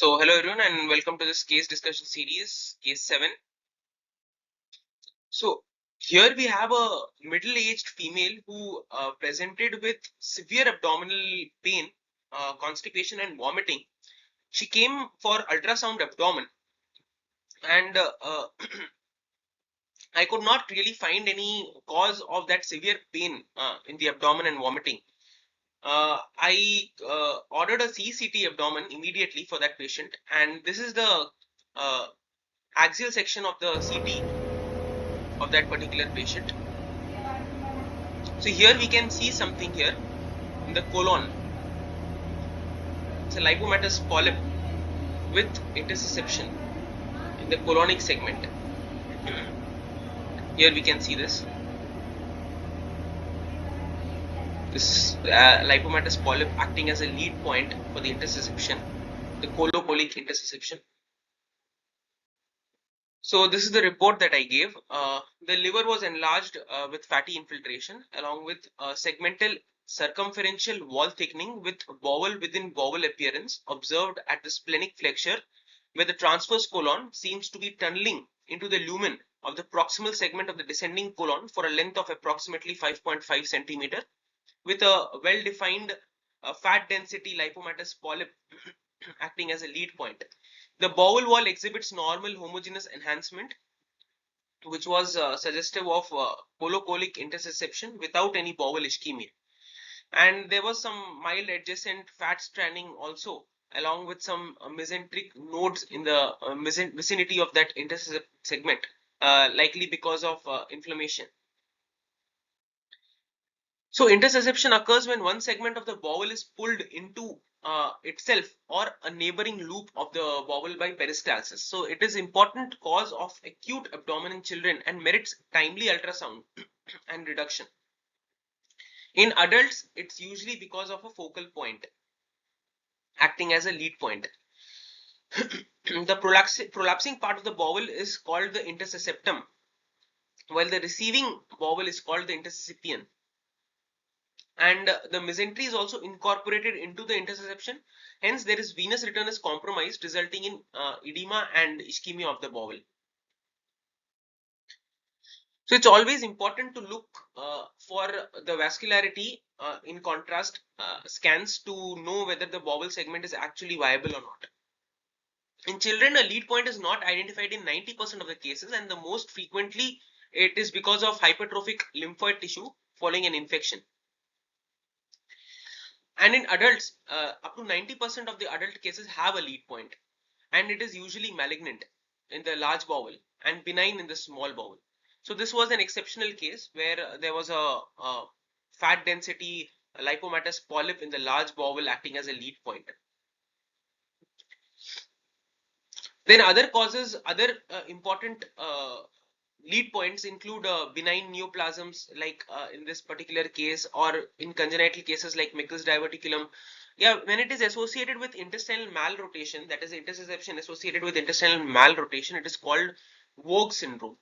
So hello everyone and welcome to this case discussion series, case 7. So here we have a middle-aged female who presented with severe abdominal pain, constipation and vomiting. She came for ultrasound abdomen and I could not really find any cause of that severe pain in the abdomen and vomiting. I ordered a CCT abdomen immediately for that patient, and this is the uh, axial section of the CT of that particular patient. So here we can see something here in the colon. It's a lipomatous polyp with intussusception in the colonic segment. Here we can see this. This lipomatous polyp acting as a lead point for the intussusception, the colocolic intussusception. So this is the report that I gave. The liver was enlarged with fatty infiltration along with segmental circumferential wall thickening with bowel within bowel appearance observed at the splenic flexure, where the transverse colon seems to be tunneling into the lumen of the proximal segment of the descending colon for a length of approximately 5.5 centimeter with a well-defined fat density lipomatous polyp acting as a lead point. The bowel wall exhibits normal homogeneous enhancement, which was suggestive of colocolic intussusception without any bowel ischemia. And there was some mild adjacent fat stranding also, along with some mesenteric nodes in the vicinity of that intercept segment, likely because of inflammation. So intussusception occurs when one segment of the bowel is pulled into itself or a neighboring loop of the bowel by peristalsis. So it is important cause of acute abdomen in children and merits timely ultrasound and reduction. In adults, it's usually because of a focal point acting as a lead point. The prolapsing part of the bowel is called the intussusceptum, while the receiving bowel is called the intussuscipium. And the mesentery is also incorporated into the intussusception. Hence, there is venous return is compromised, resulting in edema and ischemia of the bowel. So it's always important to look for the vascularity in contrast scans to know whether the bowel segment is actually viable or not. In children, a lead point is not identified in 90% of the cases, and the most frequently it is because of hypertrophic lymphoid tissue following an infection. And in adults, up to 90% of the adult cases have a lead point, and it is usually malignant in the large bowel and benign in the small bowel. So this was an exceptional case where there was a fat density lipomatous polyp in the large bowel acting as a lead point. Then other causes, other important lead points include benign neoplasms like in this particular case, or in congenital cases like Meckel's diverticulum. Yeah, when it is associated with intestinal malrotation, that is intussusception associated with intestinal malrotation, it is called Vogue syndrome.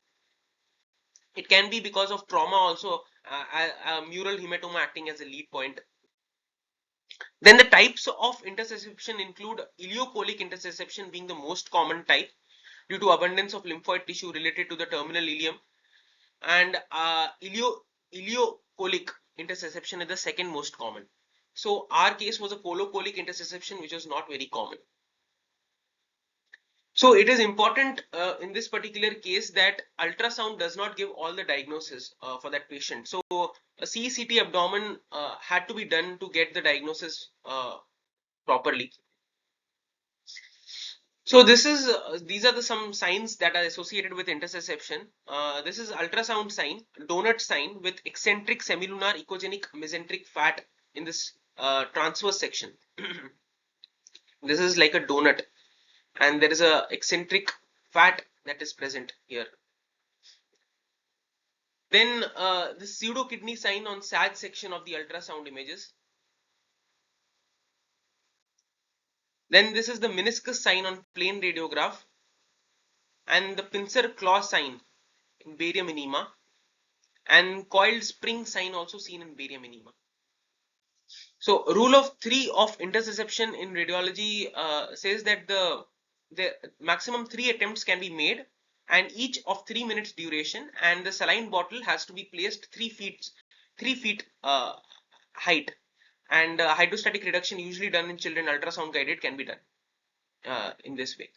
It can be because of trauma also, a mural hematoma acting as a lead point. Then the types of intussusception include ileocolic intussusception being the most common type due to abundance of lymphoid tissue related to the terminal ileum, and ileocolic intussusception is the second most common. So our case was a colocolic intussusception, which was not very common. So it is important in this particular case that ultrasound does not give all the diagnosis for that patient. So a CCT abdomen had to be done to get the diagnosis properly. So this is these are the some signs that are associated with intussusception. This is ultrasound sign, donut sign with eccentric semilunar echogenic mesenteric fat in this transverse section. This is like a donut, and there is a eccentric fat that is present here. Then the pseudo kidney sign on SAG section of the ultrasound images. Then this is the meniscus sign on plain radiograph, and the pincer claw sign in barium enema, and coiled spring sign also seen in barium enema. So rule of three of interception in radiology says that the maximum 3 attempts can be made, and each of 3 minutes duration, and the saline bottle has to be placed 3 feet height, and hydrostatic reduction usually done in children ultrasound guided can be done in this way.